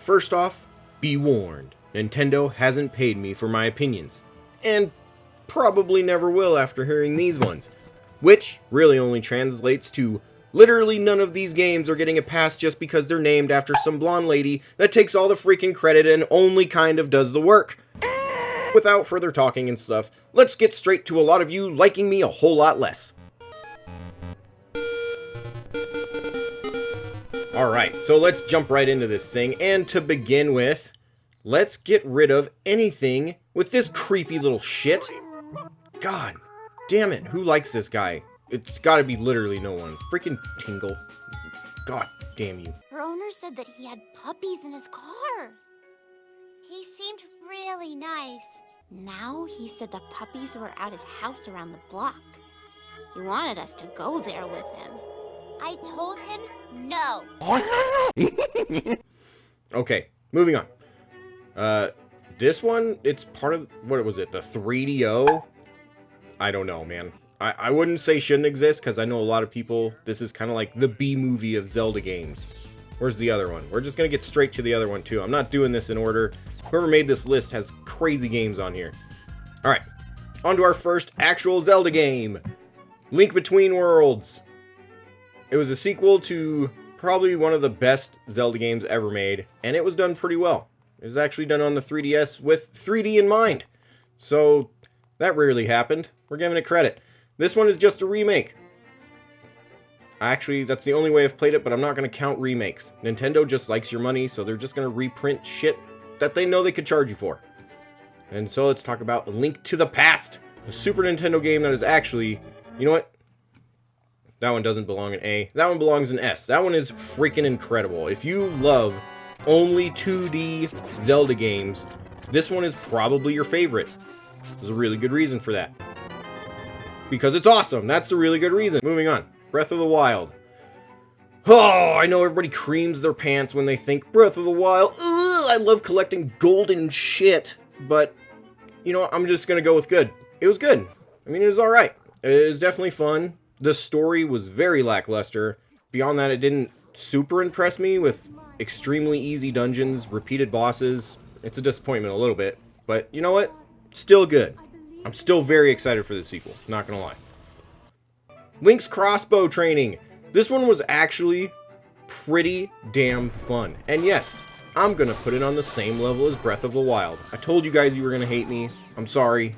First off, be warned. Nintendo hasn't paid me for my opinions. And probably never will after hearing these ones. Which really only translates to literally none of these games are getting a pass just because they're named after some blonde lady that takes all the freaking credit and only kind of does the work. Without further talking and stuff, let's get straight to a lot of you liking me a whole lot less. Alright, so let's jump right into this thing, and to begin with, let's get rid of anything with this creepy little shit. God damn it, who likes this guy? It's gotta be literally no one. Freaking Tingle. God damn you. Her owner said that he had puppies in his car. He seemed really nice. Now he said the puppies were at his house around the block. He wanted us to go there with him. I told him no. Okay, moving on. This one, it's part of, what was it, the 3DO? I don't know, man. I wouldn't say shouldn't exist, because I know a lot of people, this is kind of like the B movie of Zelda games. Where's the other one? We're just going to get straight to the other one, too. I'm not doing this in order. Whoever made this list has crazy games on here. Alright, on to our first actual Zelda game. Link Between Worlds. It was a sequel to probably one of the best Zelda games ever made, and it was done pretty well. It was actually done on the 3DS with 3D in mind. So, that rarely happened. We're giving it credit. This one is just a remake. Actually, that's the only way I've played it, but I'm not going to count remakes. Nintendo just likes your money, so they're just going to reprint shit that they know they could charge you for. And so let's talk about A Link to the Past, a Super Nintendo game that is actually, you know what? That one doesn't belong in A. That one belongs in S. That one is freaking incredible. If you love only 2D Zelda games, this one is probably your favorite. There's a really good reason for that. Because it's awesome. That's a really good reason. Moving on. Breath of the Wild. Oh, I know everybody creams their pants when they think Breath of the Wild. Ugh, I love collecting golden shit. But, you know what? I'm just going to go with good. It was good. I mean, it was alright. It was definitely fun. The story was very lackluster. Beyond that, it didn't super impress me with extremely easy dungeons, repeated bosses. It's a disappointment a little bit. But, you know what? Still good. I'm still very excited for the sequel, not gonna lie. Link's Crossbow Training. This one was actually pretty damn fun. And yes, I'm gonna put it on the same level as Breath of the Wild. I told you guys you were gonna hate me. I'm sorry,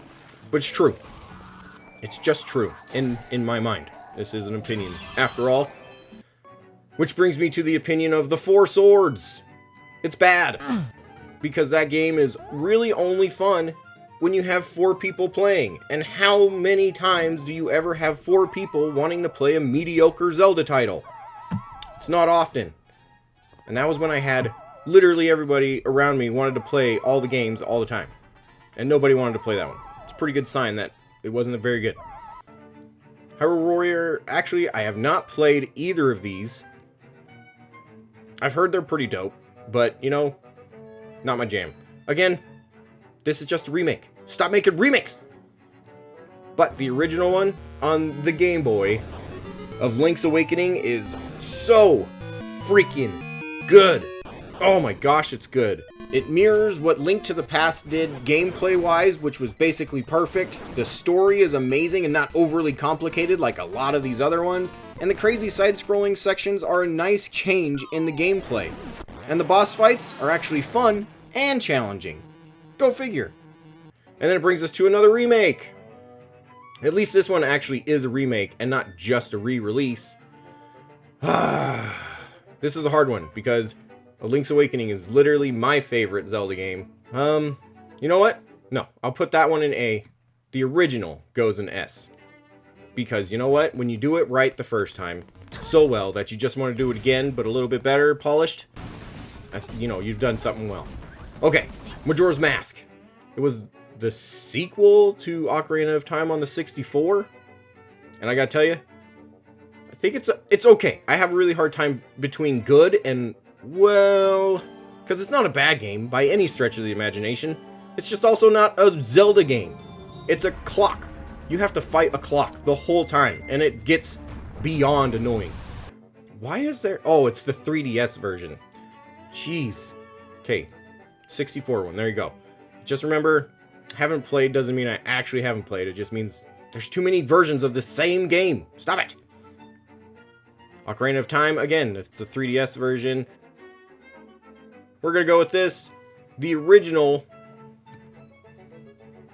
but it's true. It's just true, in my mind. This is an opinion, after all. Which brings me to the opinion of the Four Swords. It's bad. Because that game is really only fun when you have 4 people playing. And how many times do you ever have 4 people wanting to play a mediocre Zelda title? It's not often. And that was when I had literally everybody around me wanted to play all the games all the time. And nobody wanted to play that one. It's a pretty good sign that it wasn't very good. Hyrule Warrior, actually, I have not played either of these. I've heard they're pretty dope, but, you know, not my jam. Again, this is just a remake. Stop making remakes! But the original one on the Game Boy of Link's Awakening is so freaking good. Oh my gosh, it's good. It mirrors what Link to the Past did gameplay-wise, which was basically perfect. The story is amazing and not overly complicated like a lot of these other ones. And the crazy side-scrolling sections are a nice change in the gameplay. And the boss fights are actually fun and challenging. Go figure. And then it brings us to another remake. At least this one actually is a remake and not just a re-release. This is a hard one because A Link's Awakening is literally my favorite Zelda game. You know what? No, I'll put that one in A. The original goes in S. Because you know what? When you do it right the first time, so well that you just want to do it again, but a little bit better, polished, you know, you've done something well. Okay, Majora's Mask. It was the sequel to Ocarina of Time on the 64. And I gotta tell you, I think it's okay. I have a really hard time between good and, well, because it's not a bad game by any stretch of the imagination. It's just also not a Zelda game. It's a clock. You have to fight a clock the whole time, and it gets beyond annoying. Why is there... Oh, it's the 3DS version. Jeez. Okay, 64 one. There you go. Just remember, haven't played doesn't mean I actually haven't played. It just means there's too many versions of the same game. Stop it. Ocarina of Time, again, it's the 3DS version. We're going to go with this, the original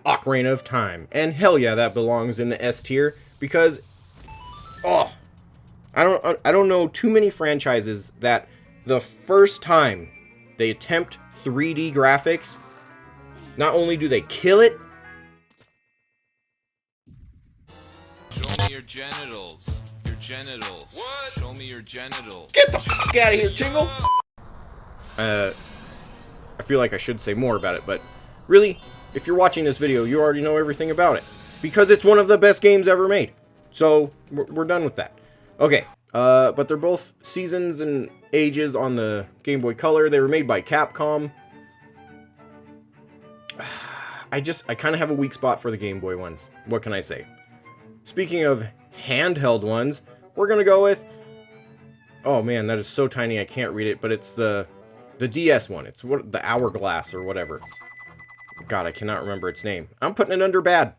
Ocarina of Time. And hell yeah, that belongs in the S tier because, oh, I don't know too many franchises that the first time they attempt 3D graphics, not only do they kill it. Show me your genitals. Your genitals. What? Show me your genitals. Get the fuck out of here, Tingle! I feel like I should say more about it, but really, if you're watching this video, you already know everything about it. Because it's one of the best games ever made. So, we're done with that. Okay, but they're both seasons and ages on the Game Boy Color. They were made by Capcom. I kind of have a weak spot for the Game Boy ones. What can I say? Speaking of handheld ones, we're going to go with... Oh man, that is so tiny I can't read it, but it's the DS one. It's the Hourglass or whatever. God, I cannot remember its name. I'm putting it under bad.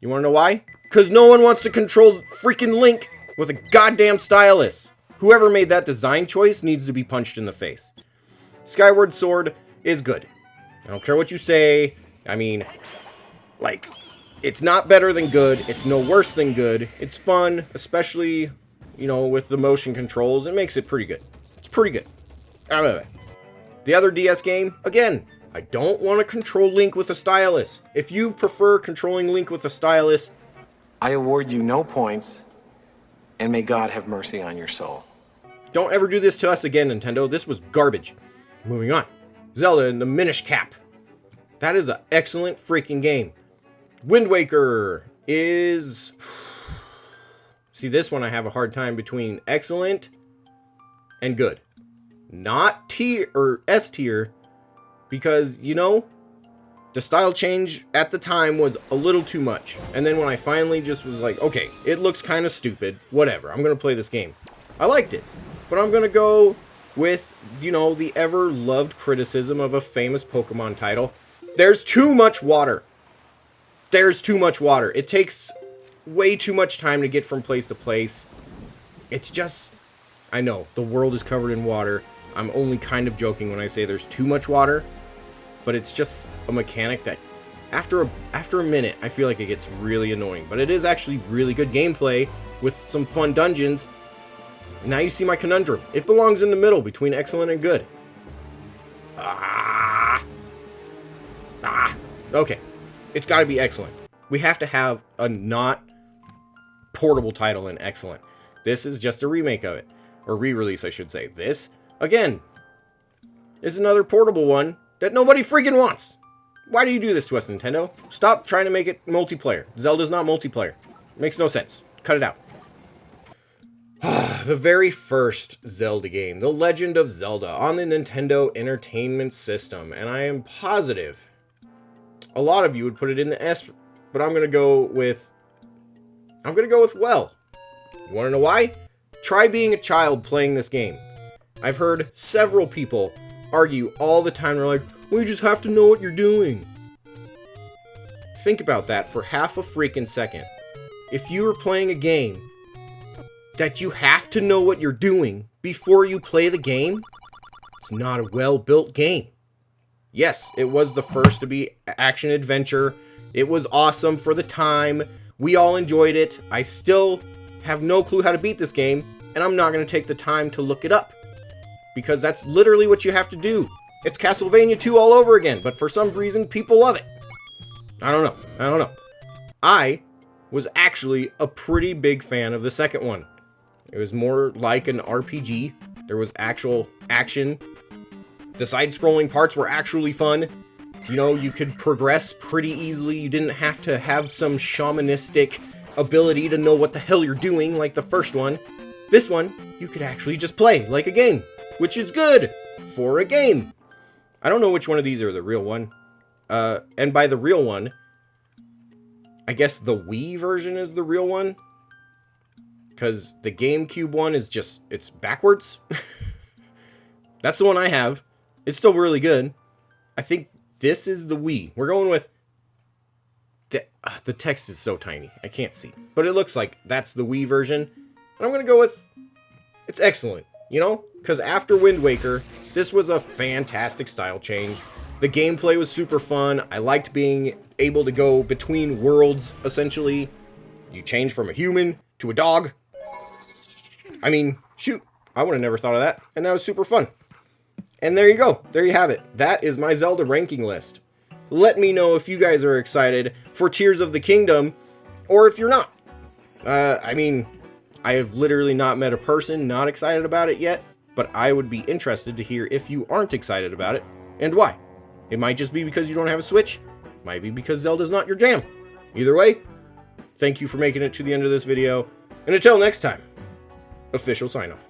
You want to know why? Because no one wants to control freaking Link with a goddamn stylus. Whoever made that design choice needs to be punched in the face. Skyward Sword is good. I don't care what you say. I mean, like, it's not better than good. It's no worse than good. It's fun, especially, you know, with the motion controls. It makes it pretty good. It's pretty good. The other DS game, again, I don't want to control Link with a stylus. If you prefer controlling Link with a stylus, I award you no points, and may God have mercy on your soul. Don't ever do this to us again, Nintendo. This was garbage. Moving on. Zelda and the Minish Cap. That is an excellent freaking game. Wind Waker is... See, this one I have a hard time between excellent and good. Not tier or S tier, because, you know, the style change at the time was a little too much. And then when I finally just was like, okay, it looks kind of stupid, whatever, I'm going to play this game. I liked it, but I'm going to go with, you know, the ever-loved criticism of a famous Pokemon title. There's too much water. There's too much water. It takes way too much time to get from place to place. It's just... I know, the world is covered in water. I'm only kind of joking when I say there's too much water. But it's just a mechanic that, after a minute, I feel like it gets really annoying. But it is actually really good gameplay with some fun dungeons. Now you see my conundrum. It belongs in the middle between excellent and good. Okay. It's got to be excellent. We have to have a not portable title in excellent. This is just a remake of it. Or re-release, I should say. This, again, is another portable one that nobody freaking wants. Why do you do this to us, Nintendo? Stop trying to make it multiplayer. Zelda's not multiplayer. Makes no sense. Cut it out. The very first Zelda game, The Legend of Zelda, on the Nintendo Entertainment System. And I am positive a lot of you would put it in the S, but I'm going to go with well. You want to know why? Try being a child playing this game. I've heard several people argue all the time. They're like, well, you just have to know what you're doing. Think about that for half a freaking second. If you were playing a game that you have to know what you're doing before you play the game, it's not a well-built game. Yes, it was the first to be action-adventure. It was awesome for the time. We all enjoyed it. I still have no clue how to beat this game, and I'm not going to take the time to look it up. Because that's literally what you have to do. It's Castlevania 2 all over again, but for some reason, people love it. I don't know. I was actually a pretty big fan of the second one. It was more like an RPG. There was actual action. The side-scrolling parts were actually fun. You know, you could progress pretty easily. You didn't have to have some shamanistic ability to know what the hell you're doing like the first one. This one, you could actually just play like a game, which is good for a game. I don't know which one of these are the real one. And by the real one, I guess the Wii version is the real one. Because the GameCube one is just, it's backwards. That's the one I have. It's still really good. I think this is the Wii. We're going with... The text is so tiny. I can't see. But it looks like that's the Wii version. And I'm going to go with... It's excellent. You know? Because after Wind Waker, this was a fantastic style change. The gameplay was super fun. I liked being able to go between worlds, essentially. You change from a human to a dog. I mean, shoot. I would have never thought of that. And that was super fun. And there you go. There you have it. That is my Zelda ranking list. Let me know if you guys are excited for Tears of the Kingdom, or if you're not. I mean, I have literally not met a person not excited about it yet, but I would be interested to hear if you aren't excited about it, and why. It might just be because you don't have a Switch. Might be because Zelda's not your jam. Either way, thank you for making it to the end of this video, and until next time, official sign-off.